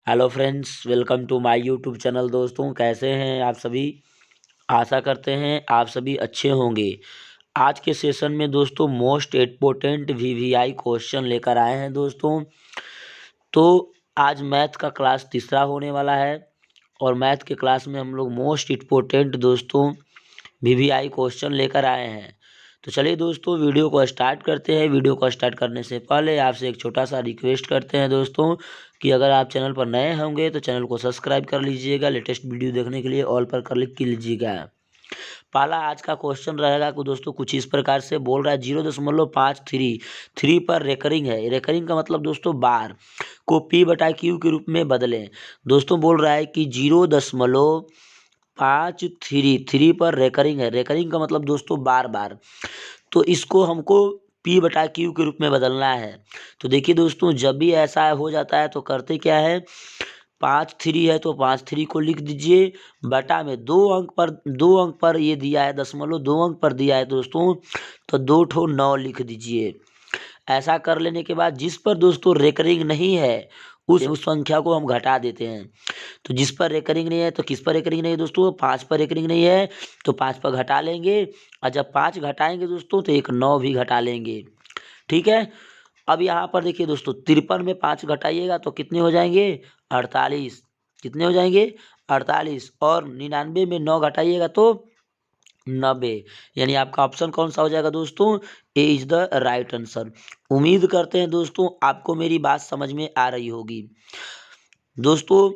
Hello friends, welcome to my YouTube channel. दोस्तों, कैसे हैं आप सभी? आशा करते हैं आप सभी अच्छे होंगे। आज के सेशन में दोस्तों मोस्ट इम्पोर्टेंट वीवीआई क्वेश्चन लेकर आए हैं दोस्तों। तो आज मैथ का क्लास तीसरा होने वाला है और मैथ के क्लास में हम लोग मोस्ट इम्पोर्टेंट दोस्तों वीवीआई क्वेश्चन लेकर आए हैं। तो चलिए दोस्तों वीडियो को स्टार्ट करते हैं। वीडियो को स्टार्ट करने से पहले आपसे एक छोटा सा रिक्वेस्ट करते हैं दोस्तों कि अगर आप चैनल पर नए होंगे तो चैनल को सब्सक्राइब कर लीजिएगा। लेटेस्ट वीडियो देखने के लिए ऑल पर क्लिक कर लीजिएगा। पहला आज का क्वेश्चन रहेगा कि दोस्तों कुछ इस प्रकार से बोल रहा है 0.53 3 पर रेकरिंग है। रेकरिंग का मतलब दोस्तों बार को P/Q के रूप में बदलें। दोस्तों बोल रहा है कि 0.53 पर रेकरिंग है। रेकरिंग का मतलब दोस्तों बार बार, तो इसको हमको P/Q के रूप में बदलना है। तो देखिए दोस्तों, जब भी ऐसा हो जाता है तो करते क्या है, 5 3 है तो 5 3 को लिख दीजिए बटा में 2 अंक पर ये दिया है, 0.2 अंक पर दिया है दोस्तों, तो 2 9 लिख दीजिए। ऐसा कर लेने के बाद जिस पर दोस्तों रेकरिंग नहीं है उस संख्या को हम घटा देते हैं। तो जिस पर रेकरिंग नहीं है तो किस पर रेकरिंग नहीं है दोस्तों, 5 पर रेकरिंग नहीं है तो 5 पर घटा लेंगे, और जब 5 घटाएंगे दोस्तों तो एक 9 भी घटा लेंगे। ठीक है। अब यहाँ पर देखिए दोस्तों, 53 में 5 घटाइएगा तो कितने हो जाएंगे, 48। कितने हो जाएंगे, 48। और 99 में 9 घटाइएगा तो 90। यानी आपका ऑप्शन कौन सा हो जाएगा दोस्तों, ए इज द राइट आंसर। उम्मीद करते हैं दोस्तों आपको मेरी बात समझ में आ रही होगी। दोस्तों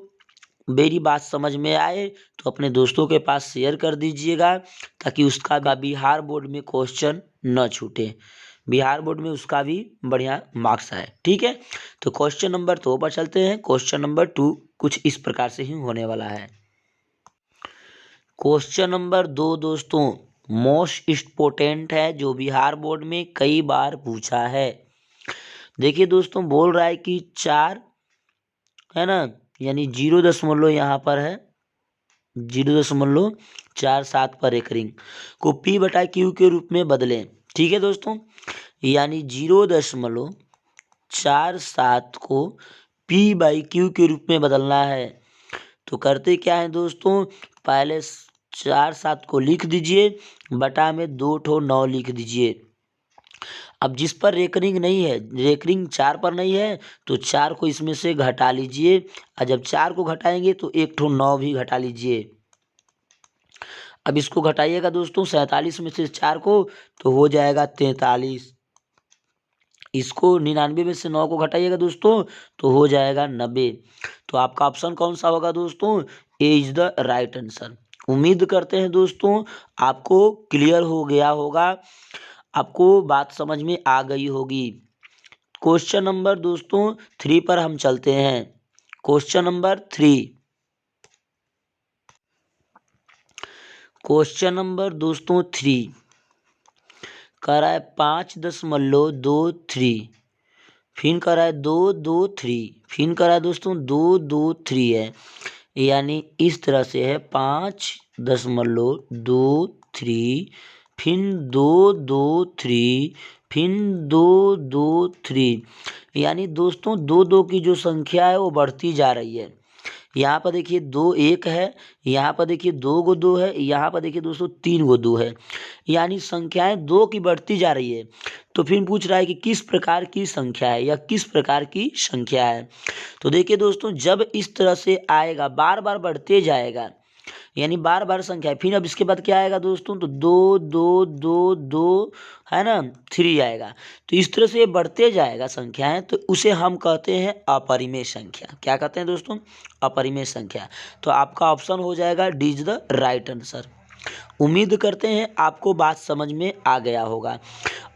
मेरी बात समझ में आए तो अपने दोस्तों के पास शेयर कर दीजिएगा ताकि उसका बिहार बोर्ड में क्वेश्चन न छूटे, बिहार बोर्ड में उसका भी बढ़िया मार्क्स आए। ठीक है। तो क्वेश्चन नंबर 2 पर चलते हैं। क्वेश्चन नंबर 2 कुछ इस प्रकार से ही होने वाला है। क्वेश्चन नंबर 2 दोस्तों मोस्ट इम्पोर्टेंट है, जो बिहार बोर्ड में कई बार पूछा है। देखिए दोस्तों, बोल रहा है कि 4 है ना, यानी 0 यहाँ पर है, 0.47 पर रेकरिंग को P/Q के रूप में बदलें। ठीक है दोस्तों, यानी 0.47 को P/Q के रूप में बदलना है। तो करते क्या है दोस्तों, पहले 47 को लिख दीजिए बटा में 2 9 लिख दीजिए। अब जिस पर रेकरिंग नहीं है, रेकरिंग 4 पर नहीं है, तो 4 को इसमें से घटा लीजिए, और जब 4 को घटाएंगे तो 9 भी घटा लीजिए। अब इसको घटाइएगा दोस्तों 47 में से 4 को तो हो जाएगा 43। इसको 99 में से 9 को घटाइएगा दोस्तों तो हो जाएगा 90। तो आपका ऑप्शन कौन सा होगा दोस्तों, ए इज द राइट आंसर। उम्मीद करते हैं दोस्तों आपको क्लियर हो गया होगा, आपको बात समझ में आ गई होगी। क्वेश्चन नंबर दोस्तों 3 पर हम चलते हैं। क्वेश्चन नंबर 3, क्वेश्चन नंबर दोस्तों 3 कह रहा है 5.23, फिर कह रहा है 2 2 3, फिर कह रहा है दोस्तों 2 2 3 है। यानी इस तरह से है 5.23, फिर 2 2 3, फिर 2 2 3। यानी दोस्तों 2 2 की जो संख्या है वो बढ़ती जा रही है। यहाँ पर देखिए 2 1 है, यहाँ पर देखिए 2 गो 2 है, यहाँ पर देखिए दोस्तों 3 गो 2 है। यानी संख्याएं 2 की बढ़ती जा रही है। तो फिर पूछ रहा है कि किस प्रकार की संख्या है या किस प्रकार की संख्या है। तो देखिए दोस्तों, जब इस तरह से आएगा बार बार बढ़ते जाएगा, यानी बार बार संख्या है। फिर अब इसके बाद क्या आएगा दोस्तों, तो 2 2 2 2 है ना, 3 आएगा। तो इस तरह से ये बढ़ते जाएगा संख्याएं, तो उसे हम कहते हैं अपरिमेय संख्या। क्या कहते हैं दोस्तों, अपरिमेय संख्या। तो आपका ऑप्शन हो जाएगा D is the right answer. उम्मीद करते हैं आपको बात समझ में आ गया होगा।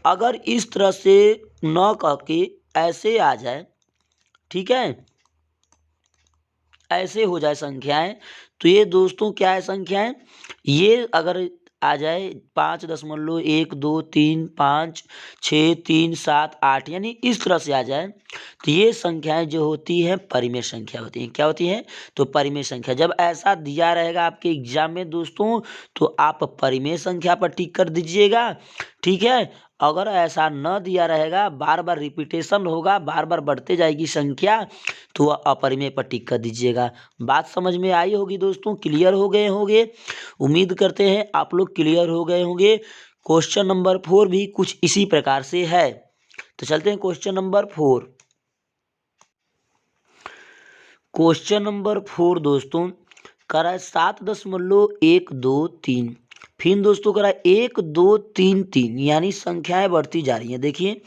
अगर इस तरह से न कह के ऐसे आ जाए, ठीक है, ऐसे हो जाए संख्याएं, तो ये दोस्तों क्या है संख्याएं, ये अगर आ जाए 5.1 2 3 5 6 3 7 8, यानी इस तरह से आ जाए, तो ये संख्याएं जो होती हैं परिमेय संख्या होती हैं। क्या होती हैं, तो परिमेय संख्या। जब ऐसा दिया रहेगा आपके एग्जाम में दोस्तों, तो आप परिमेय संख्या पर टिक कर दीजिएगा। ठीक है। अगर ऐसा न दिया रहेगा, बार बार रिपीटेशन होगा, बार बार बढ़ते जाएगी संख्या, तो वह अपरिमेय पर टिक कर दीजिएगा। बात समझ में आई होगी दोस्तों, क्लियर हो गए होंगे। उम्मीद करते हैं आप लोग क्लियर हो गए होंगे। क्वेश्चन नंबर 4 भी कुछ इसी प्रकार से है। तो चलते हैं क्वेश्चन नंबर 4। क्वेश्चन नंबर 4 दोस्तों करा है 7.123। फिर दोस्तों करा 1 2 3 3, यानी संख्याएं बढ़ती जा रही हैं। देखिए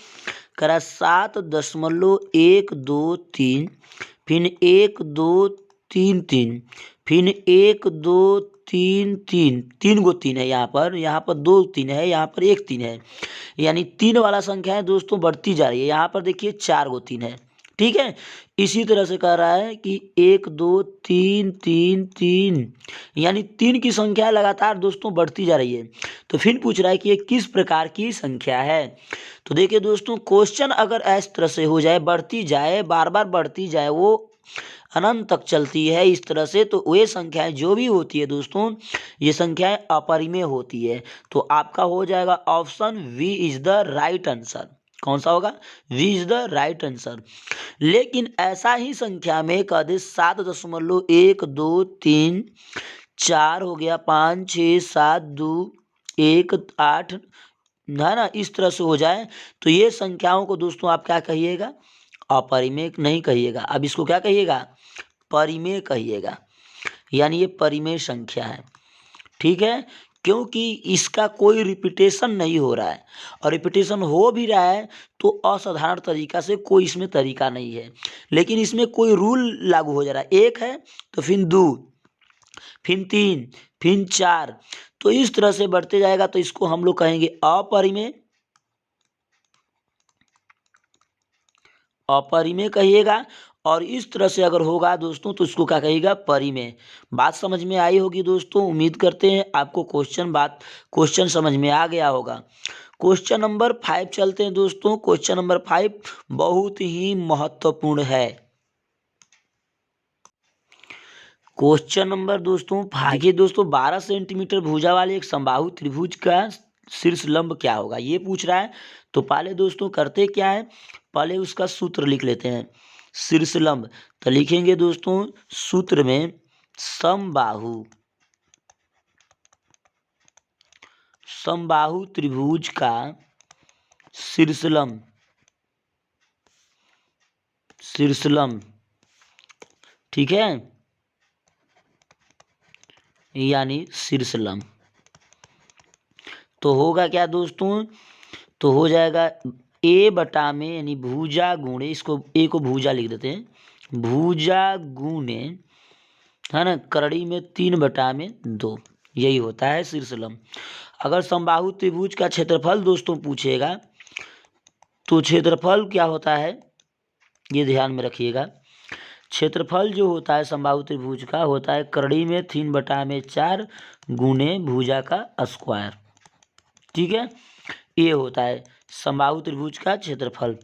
करा 7.123, फिर 1 2 3 3, फिर 1 2 3 3, 3 गो 3 है यहाँ पर 2 3 है, यहाँ पर 1 3 है, यानी 3 वाला संख्या है दोस्तों बढ़ती जा रही है। यहाँ पर देखिए 4 गो 3 है। ठीक है, इसी तरह से कह रहा है कि 1 2 3 3 3, यानी 3 की संख्या लगातार दोस्तों बढ़ती जा रही है। तो फिर पूछ रहा है कि ये किस प्रकार की संख्या है। तो देखिए दोस्तों, क्वेश्चन अगर इस तरह से हो जाए, बढ़ती जाए, बार बार बढ़ती जाए, वो अनंत तक चलती है इस तरह से, तो ये संख्याएं जो भी होती है दोस्तों, ये संख्याएं अपरिमेय होती है। तो आपका हो जाएगा option B is the right answer. कौन सा होगा? B is the right answer. लेकिन ऐसा ही संख्या में कह दे 7.1 2 3 4 हो गया, 5 6 7 2 1 8, है ना, इस तरह से हो जाए, तो ये संख्याओं को दोस्तों आप क्या कहिएगा? अपरिमेय नहीं कहिएगा। अब इसको क्या कहिएगा? परिमेय कहिएगा, यानी ये परिमेय संख्या है। ठीक है, क्योंकि इसका कोई रिपीटेशन नहीं हो रहा है, और रिपीटेशन हो भी रहा है तो असाधारण तरीका से, कोई इसमें तरीका नहीं है, लेकिन इसमें कोई रूल लागू हो जा रहा है। 1 है तो फिर 2, फिर 3, फिर 4, तो इस तरह से बढ़ते जाएगा, तो इसको हम लोग कहेंगे अपरिमेय। अपरिमेय कहिएगा। और इस तरह से अगर होगा दोस्तों तो इसको क्या कहिएगा? परिमेय। बात समझ में आई होगी दोस्तों। उम्मीद करते हैं आपको क्वेश्चन समझ में आ गया होगा। क्वेश्चन नंबर 5 चलते हैं दोस्तों। क्वेश्चन नंबर 5 बहुत ही महत्वपूर्ण है। क्वेश्चन नंबर दोस्तों 5, देखिए दोस्तों 12 सेंटीमीटर भुजा वाले एक समबाहु त्रिभुज का शीर्ष लंब क्या होगा, ये पूछ रहा है। तो पहले दोस्तों करते क्या है, पहले उसका सूत्र लिख लेते हैं। शीर्ष लंब तो लिखेंगे दोस्तों सूत्र में समबाहु त्रिभुज का शीर्ष लंब, ठीक है, यानी शीर्ष लंब। तो होगा क्या दोस्तों? तो हो जाएगा ए बटा में, यानी भुजा गुणे, इसको ए को भुजा लिख देते हैं, भुजा गुणे, है ना, करड़ी में 3/2, यही होता है शीर्ष लंब। अगर समबाहु त्रिभुज का क्षेत्रफल दोस्तों पूछेगा, तो क्षेत्रफल क्या होता है ये ध्यान में रखिएगा। क्षेत्रफल जो होता है समबाहु त्रिभुज का, होता है करड़ी में 3/4 गुणे भुजा का स्क्वायर। ठीक है, ये होता है समबाहु त्रिभुज का क्षेत्रफल।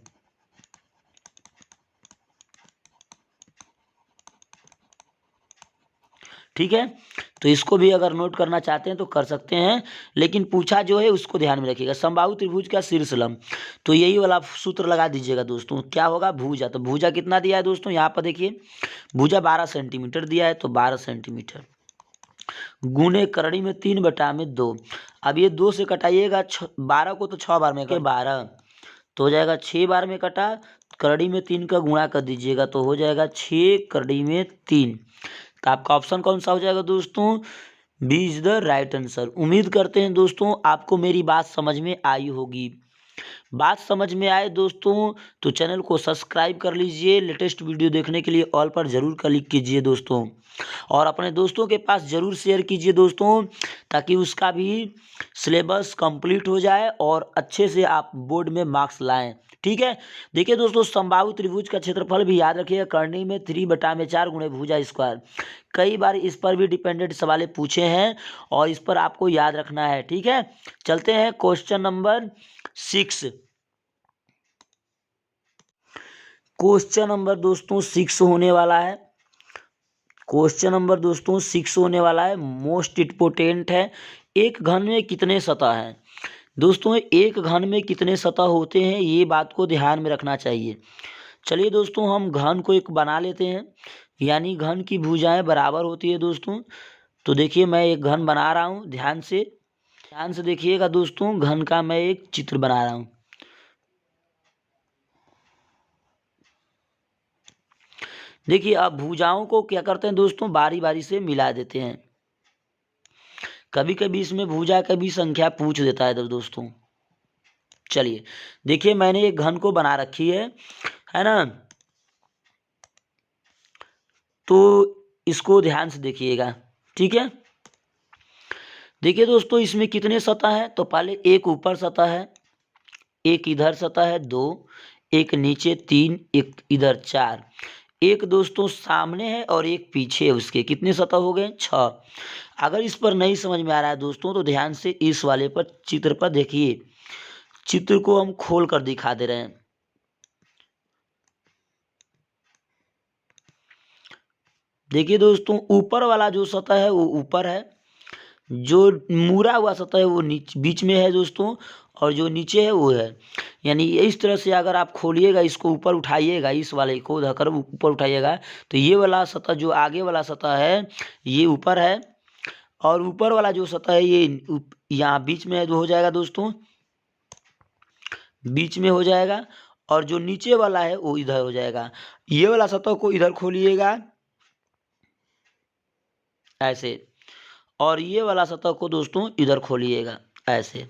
ठीक है, तो इसको भी अगर नोट करना चाहते हैं तो कर सकते हैं, लेकिन पूछा जो है उसको ध्यान में रखिएगा। समबाहु त्रिभुज का शीर्ष लंब, तो यही वाला सूत्र लगा दीजिएगा दोस्तों। क्या होगा? भुजा। तो भुजा कितना दिया है दोस्तों? यहाँ पर देखिए भुजा 12 सेंटीमीटर दिया है, तो 12 सेंटीमीटर गुणे करड़ी में 3/2। अब ये 2 से कटाइएगा, 12 को तो 6 बार में 12, तो हो जाएगा 6 बार में कटा, करड़ी में 3 का गुणा कर दीजिएगा, तो हो जाएगा 6 करड़ी में 3। तो आपका ऑप्शन कौन सा हो जाएगा दोस्तों? B is the right answer. उम्मीद करते हैं दोस्तों आपको मेरी बात समझ में आई होगी। बात समझ में आए दोस्तों तो चैनल को सब्सक्राइब कर लीजिए। लेटेस्ट वीडियो देखने के लिए ऑल पर ज़रूर क्लिक कीजिए दोस्तों, और अपने दोस्तों के पास ज़रूर शेयर कीजिए दोस्तों, ताकि उसका भी सिलेबस कंप्लीट हो जाए और अच्छे से आप बोर्ड में मार्क्स लाएं। ठीक है, देखिए दोस्तों समबाहु त्रिभुज का क्षेत्रफल भी याद रखिएगा, करनी में 3/4 गुणे भुजा स्क्वायर। कई बार इस पर भी डिपेंडेंट सवाल पूछे हैं, और इस पर आपको याद रखना है। ठीक है, चलते हैं क्वेश्चन नंबर 6। क्वेश्चन नंबर दोस्तों 6 होने वाला है। क्वेश्चन नंबर दोस्तों 6 होने वाला है, मोस्ट इम्पोर्टेंट है। एक घन में कितने सतह हैं? दोस्तों एक घन में कितने सतह होते हैं, ये बात को ध्यान में रखना चाहिए। चलिए दोस्तों हम घन को एक बना लेते हैं, यानी घन की भुजाएं बराबर होती है दोस्तों। तो देखिए मैं एक घन बना रहा हूँ, ध्यान से देखिएगा दोस्तों, घन का मैं एक चित्र बना रहा हूँ। देखिए अब भुजाओं को क्या करते हैं दोस्तों, बारी बारी से मिला देते हैं। कभी कभी इसमें भुजा का भी संख्या पूछ देता है दोस्तों। चलिए देखिए मैंने एक घन को बना रखी है ना। तो इसको ध्यान से देखिएगा, ठीक है। देखिए दोस्तों इसमें कितने सतह है, तो पहले एक ऊपर सतह है, एक इधर सतह है 2, एक नीचे 3, एक इधर 4, एक दोस्तों सामने है और एक पीछे है उसके। कितने सतह हो गए 6। अगर इस पर नहीं समझ में आ रहा है दोस्तों तो ध्यान से इस वाले पर चित्र पर देखिए, चित्र को हम खोल कर दिखा दे रहे हैं। देखिए दोस्तों ऊपर वाला जो सतह है वो ऊपर है, जो मुड़ा हुआ सतह है वो बीच में है दोस्तों, और जो नीचे है वो है। यानी इस तरह से अगर आप खोलिएगा, इसको ऊपर उठाइएगा, इस वाले को धकर ऊपर उठाइएगा, तो ये वाला सतह जो आगे वाला सतह है ये ऊपर है, और ऊपर वाला जो सतह है ये यहाँ बीच में है, जो हो जाएगा दोस्तों बीच में हो जाएगा, और जो नीचे वाला है वो इधर हो जाएगा। ये वाला सतह को इधर खोलिएगा ऐसे, और ये वाला सतह को दोस्तों इधर खोलिएगा ऐसे।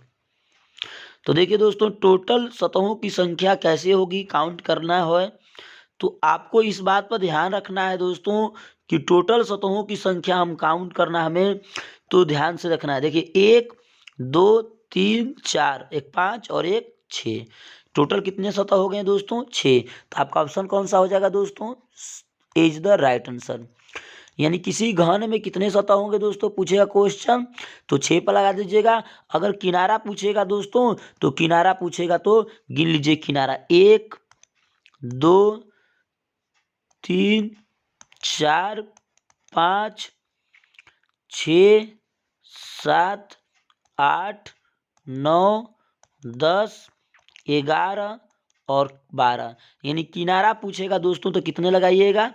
तो देखिए दोस्तों टोटल सतहों की संख्या कैसे होगी, काउंट करना है तो आपको इस बात पर ध्यान रखना है दोस्तों कि टोटल सतहों की संख्या हम काउंट करना हमें, तो ध्यान से रखना है। देखिए 1 2 3 4, एक 5 और एक 6, टोटल कितने सतह हो गए दोस्तों 6। तो आपका ऑप्शन कौन सा हो जाएगा दोस्तों, इज द राइट आंसर। यानी किसी घन में कितने सतह होंगे दोस्तों पूछेगा क्वेश्चन, तो 6 पर लगा दीजिएगा। अगर किनारा पूछेगा दोस्तों, तो किनारा पूछेगा तो गिन लीजिए किनारा, 1 2 3 4 5 6 7 8 9 10 11 और 12। यानी किनारा पूछेगा दोस्तों तो कितने लगाइएगा,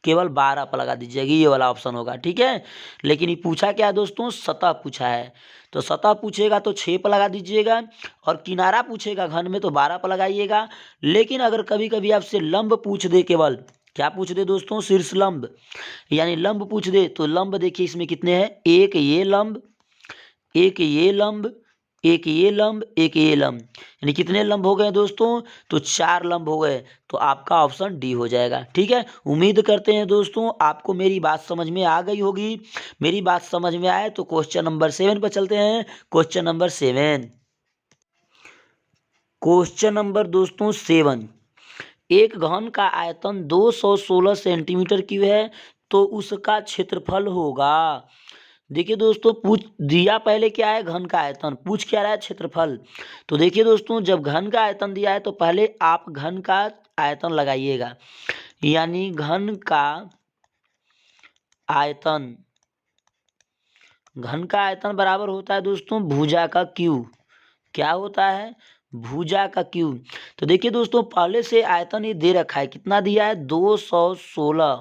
केवल 12 पर लगा दीजिएगा, ये वाला ऑप्शन होगा, ठीक है। लेकिन ये पूछा क्या है दोस्तों, सतह पूछा है, तो सतह पूछेगा तो 6 पर लगा दीजिएगा, और किनारा पूछेगा घन में तो 12 पर लगाइएगा। लेकिन अगर कभी कभी आपसे लंब पूछ दे, केवल क्या पूछ दे दोस्तों, शीर्ष लंब, यानी लंब पूछ दे, तो लंब देखिए इसमें कितने हैं, एक ये लंब, एक ये लंब, एक ये लंब, एक ये लंब, यानी कितने लंब हो गए दोस्तों, तो 4 लंब हो गए। तो आपका ऑप्शन डी हो जाएगा, ठीक है। उम्मीद करते हैं दोस्तों आपको मेरी बात समझ में आ गई होगी। मेरी बात समझ में आए तो क्वेश्चन नंबर 7 पर चलते हैं। क्वेश्चन नंबर 7, क्वेश्चन नंबर दोस्तों 7, एक घन का आयतन 216 सेंटीमीटर क्यूब है, तो उसका क्षेत्रफल होगा। देखिए दोस्तों पूछ दिया पहले क्या है, घन का आयतन, पूछ क्या रहा है, क्षेत्रफल। तो देखिए दोस्तों जब घन का आयतन दिया है तो पहले आप घन का आयतन लगाइएगा, यानी घन का आयतन, घन का आयतन बराबर होता है दोस्तों भुजा का क्यू। क्या होता है, भुजा का क्यू। तो देखिए दोस्तों पहले से आयतन ये दे रखा है, कितना दिया है 216,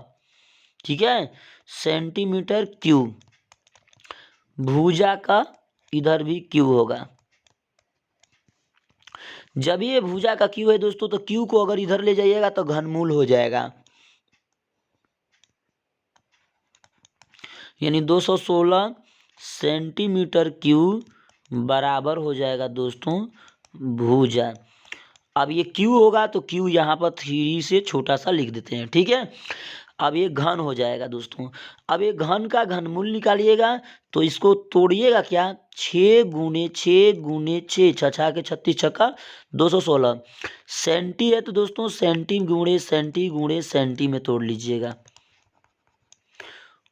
ठीक है, सेंटीमीटर क्यूब। भुजा का इधर भी क्यू होगा। जब ये भुजा का क्यू है दोस्तों तो क्यू को अगर इधर ले जाइएगा तो घनमूल हो जाएगा, यानी 216 सेंटीमीटर क्यूब बराबर हो जाएगा दोस्तों भुजा। अब ये क्यू होगा तो क्यू यहाँ पर 3 से छोटा सा लिख देते हैं, ठीक है। अब ये घन हो जाएगा दोस्तों। अब ये घन का घनमूल निकालिएगा तो इसको तोड़िएगा क्या, 6 गुणे 6 गुणे 6, 6 के 36, छक्का 216, सेंटी है तो दोस्तों सेंटी गुणे सेंटी में तोड़ लीजिएगा।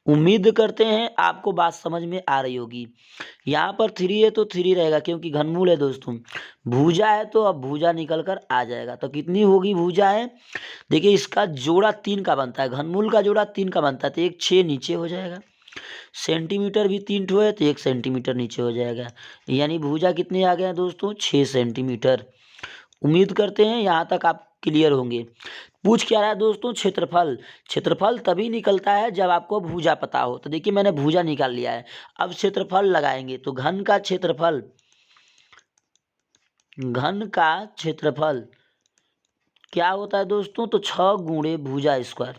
उम्मीद करते हैं आपको बात समझ में आ रही होगी। यहाँ पर 3 है तो 3 रहेगा क्योंकि घनमूल है दोस्तों। भुजा है तो अब भुजा निकल कर आ जाएगा, तो कितनी होगी भुजा है, देखिए इसका जोड़ा 3 का बनता है, घनमूल का जोड़ा 3 का बनता है, तो एक 6 नीचे हो जाएगा। सेंटीमीटर भी 3 ठो है तो 1 सेंटीमीटर नीचे हो जाएगा, यानी भुजा कितने आ गए हैं दोस्तों 6 सेंटीमीटर। उम्मीद करते हैं यहाँ तक आप क्लियर होंगे। पूछ क्या रहा है दोस्तों, क्षेत्रफल। क्षेत्रफल तभी निकलता है जब आपको भुजा पता हो। तो देखिए मैंने भुजा निकाल लिया है, अब क्षेत्रफल लगाएंगे तो घन का क्षेत्रफल, घन का क्षेत्रफल क्या होता है दोस्तों, तो 6 गुणे भुजा स्क्वायर।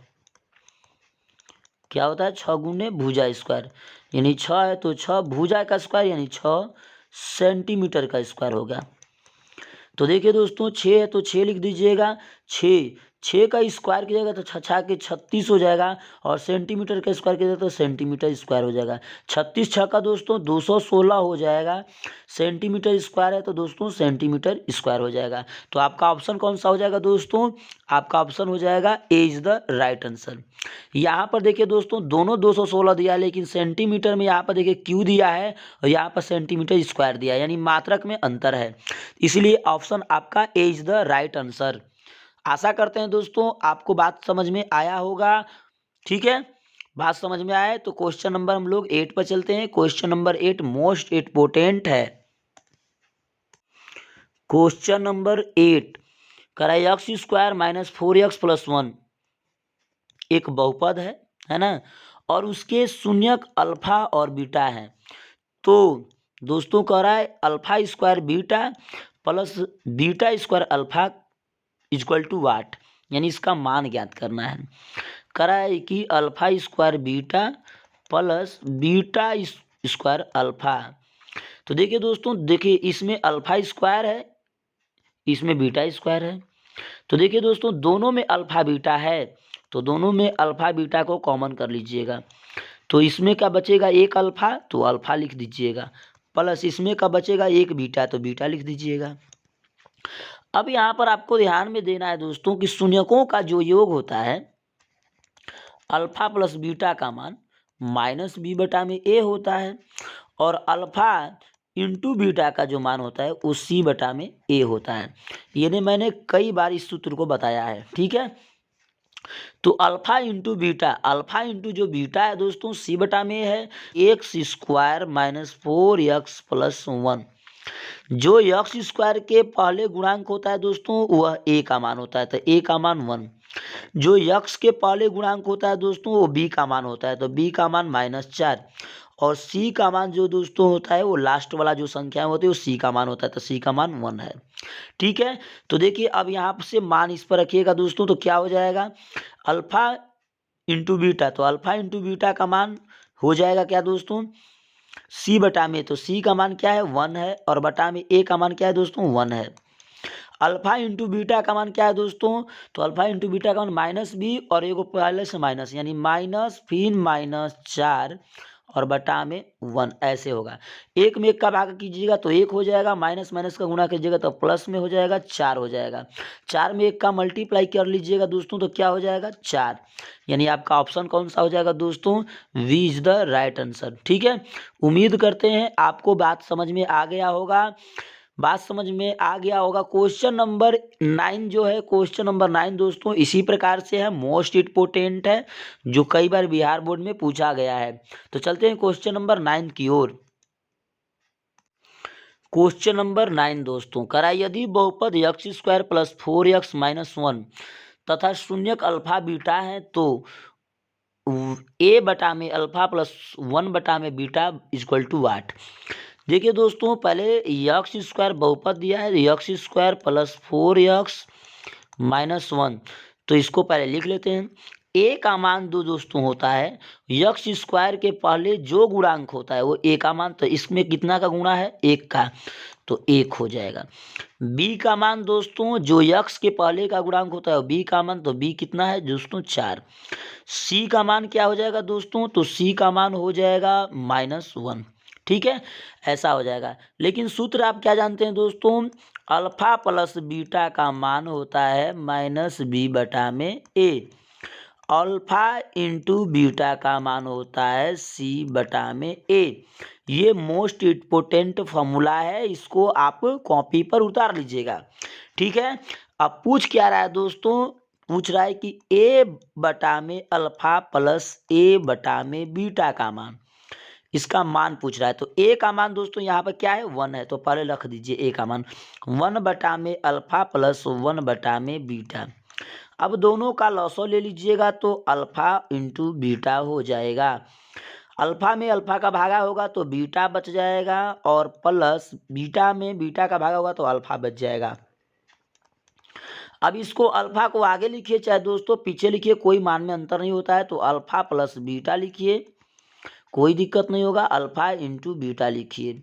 क्या होता है 6 गुणे भुजा स्क्वायर, यानी 6 है तो 6 भुजा का स्क्वायर यानी 6 सेंटीमीटर का स्क्वायर होगा। तो देखिए दोस्तों 6 है तो 6 लिख दीजिएगा, 6 का स्क्वायर कीजिएगा तो 6 के 36 हो जाएगा, और सेंटीमीटर का स्क्वायर कीजिएगा तो सेंटीमीटर स्क्वायर हो जाएगा। 36 6 का दोस्तों 216 हो जाएगा, सेंटीमीटर स्क्वायर है तो दोस्तों सेंटीमीटर स्क्वायर हो जाएगा। तो आपका ऑप्शन कौन सा हो जाएगा दोस्तों, आपका ऑप्शन हो जाएगा ए इज द राइट आंसर। यहाँ पर देखिए दोस्तों दोनों 216 दिया है, लेकिन सेंटीमीटर में यहाँ पर देखिए क्यू दिया है और यहाँ पर सेंटीमीटर स्क्वायर दिया है, यानी मात्रक में अंतर है, इसलिए ऑप्शन आपका ए इज द राइट आंसर। आशा करते हैं दोस्तों आपको बात समझ में आया होगा। ठीक है, बात समझ में आए तो क्वेश्चन नंबर हम लोग 8 पर चलते हैं। क्वेश्चन नंबर 8 मोस्ट इम्पोर्टेंट है। क्वेश्चन नंबर 8 करा x square minus 4x plus 1 एक बहुपद है ना, और उसके शून्यक अल्फा और बीटा है। तो दोस्तों कह रहा है alpha square beta plus beta square alpha equal to what, यानी इसका मान ज्ञात करना है। करा है कि alpha square beta plus beta square alpha. तो देखिए दोस्तों, देखिए इसमें अल्फा स्क्वायर है, इसमें बीटा स्क्वायर है। तो देखिए दोस्तों दोनों में अल्फा बीटा है, तो दोनों में अल्फा बीटा को कॉमन कर लीजिएगा। तो इसमें क्या बचेगा, एक अल्फा तो अल्फा लिख दीजिएगा, प्लस इसमें क्या बचेगा, एक बीटा तो बीटा लिख दीजिएगा। अब यहाँ पर आपको ध्यान में देना है दोस्तों कि शून्यकों का जो योग होता है अल्फा प्लस बीटा का मान माइनस बी बटा में ए होता है, और अल्फा इंटू बीटा का जो मान होता है वो सी बटा में ए होता है। यानी मैंने कई बार इस सूत्र को बताया है। ठीक है, तो alpha into beta, alpha into जो बीटा है दोस्तों सी बटा में है, x square minus 4x plus 1। जो एक्स स्क्वायर के पहले गुणांक होता है दोस्तों वह ए का मान होता है, तो ए का मान 1। जो यक्स के पहले गुणांक होता है दोस्तों वो बी का मान होता है, तो बी का मान -4, और सी का मान जो दोस्तों होता है वो लास्ट वाला जो संख्या होती है वो सी का मान होता है, तो सी का मान 1 है। ठीक है, तो देखिए अब यहाँ से मान इस पर रखिएगा दोस्तों, तो क्या हो जाएगा अल्फा इंटू बीटा, तो अल्फा इंटू बीटा का मान हो जाएगा क्या दोस्तों सी बटा में, तो सी का मान क्या है 1 है, और बटा में ए का मान क्या है दोस्तों 1 है। अल्फा इंटू बीटा का मान क्या है दोस्तों, तो अल्फा इंटू बीटा का मान माइनस बी और एगो पहले से माइनस, यानी माइनस फिर -4 और बटा में 1 ऐसे होगा। एक में एक का भाग कीजिएगा तो 1 हो जाएगा, माइनस माइनस का गुणा कीजिएगा तो प्लस में हो जाएगा 4 हो जाएगा। 4 में 1 का मल्टीप्लाई कर लीजिएगा दोस्तों तो क्या हो जाएगा 4, यानी आपका ऑप्शन कौन सा हो जाएगा दोस्तों, B is the right answer. ठीक है, उम्मीद करते हैं आपको बात समझ में आ गया होगा, बात समझ में आ गया होगा। क्वेश्चन नंबर 9 जो है, क्वेश्चन नंबर 9 दोस्तों इसी प्रकार से है, मोस्ट इम्पोर्टेंट है, जो कई बार बिहार बोर्ड में पूछा गया है। तो चलते हैं क्वेश्चन नंबर 9 की ओर। क्वेश्चन नंबर 9 दोस्तों करा यदि बहुपद x square plus 4x minus 1 तथा शून्यक अल्फा बीटा है तो ए बटा में अल्फा प्लस 1 बटा में बीटा इक्वल टू वाट। देखिए दोस्तों पहले एक्स स्क्वायर बहुपद दिया है, x square plus 4x minus 1, तो इसको पहले लिख लेते हैं। ए का मान दो दोस्तों होता है एक्स स्क्वायर के पहले जो गुणांक होता है वो ए का मान, तो इसमें कितना का गुणा है 1 का, तो 1 हो जाएगा। बी का मान दोस्तों जो एक्स के पहले का गुणांक होता है बी का मान, तो बी कितना है दोस्तों 4। सी का मान क्या हो जाएगा दोस्तों, तो सी का मान हो जाएगा -1। ठीक है, ऐसा हो जाएगा। लेकिन सूत्र आप क्या जानते हैं दोस्तों, अल्फा प्लस बीटा का मान होता है -b बटा में ए, अल्फा इंटू बीटा का मान होता है सी बटा में ए। ये मोस्ट इम्पोर्टेंट फॉर्मूला है, इसको आप कॉपी पर उतार लीजिएगा। ठीक है, अब पूछ क्या रहा है दोस्तों, पूछ रहा है कि ए बटा में अल्फा प्लस ए बटा में बीटा का मान, इसका मान पूछ रहा है। तो ए का मान दोस्तों यहाँ पर क्या है, 1 है, तो पहले रख दीजिए ए का मान 1 बटा में अल्फा प्लस 1 बटा में बीटा। अब दोनों का लॉसो ले लीजिएगा तो अल्फा इंटू बीटा हो जाएगा। अल्फा में अल्फा का भागा होगा तो बीटा बच जाएगा, और प्लस बीटा में बीटा का भागा होगा तो अल्फा बच जाएगा। अब इसको अल्फा को आगे लिखिए चाहे दोस्तों पीछे लिखिए, कोई मान में अंतर नहीं होता है। तो अल्फा प्लस बीटा लिखिए, कोई दिक्कत नहीं होगा, अल्फा इंटू बीटा लिखिए।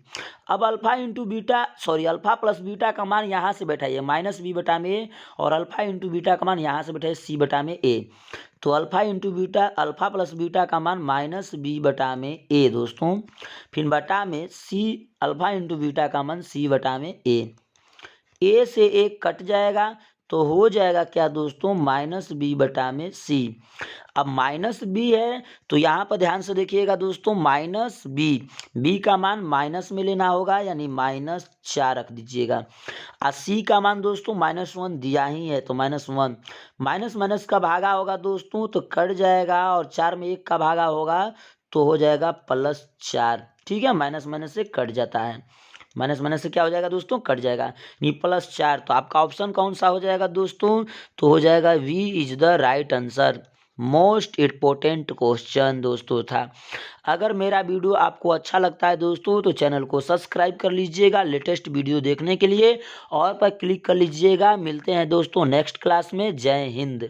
अब alpha into beta alpha plus beta का मान यहाँ से बैठाइए माइनस बी बटा में ए, और अल्फा इंटू बीटा का मान यहाँ से बैठाइए सी बटा में ए। तो alpha into beta, alpha plus beta का मान माइनस बी बटा में ए दोस्तों, फिर बटा में सी, अल्फा इंटू बीटा का मान सी बटा में ए से एक कट जाएगा तो हो जाएगा क्या दोस्तों, माइनस बी बटा में सी। अब माइनस बी है तो यहाँ पर ध्यान से देखिएगा दोस्तों, माइनस बी का मान माइनस में लेना होगा, यानी -4 रख दीजिएगा। और सी का मान दोस्तों -1 दिया ही है तो -1, माइनस माइनस का भागा होगा दोस्तों तो कट जाएगा, और 4 में 1 का भागा होगा तो हो जाएगा +4। ठीक है, माइनस माइनस से कट जाता है, माइनस माइनस से क्या हो जाएगा दोस्तों, कट जाएगा, ये +4। तो आपका ऑप्शन कौन सा हो जाएगा दोस्तों, तो हो जाएगा B is the right answer. Most important question दोस्तों था। अगर मेरा वीडियो आपको अच्छा लगता है दोस्तों तो चैनल को सब्सक्राइब कर लीजिएगा लेटेस्ट वीडियो देखने के लिए, और पर क्लिक कर लीजिएगा। मिलते हैं दोस्तों नेक्स्ट क्लास में। जय हिंद।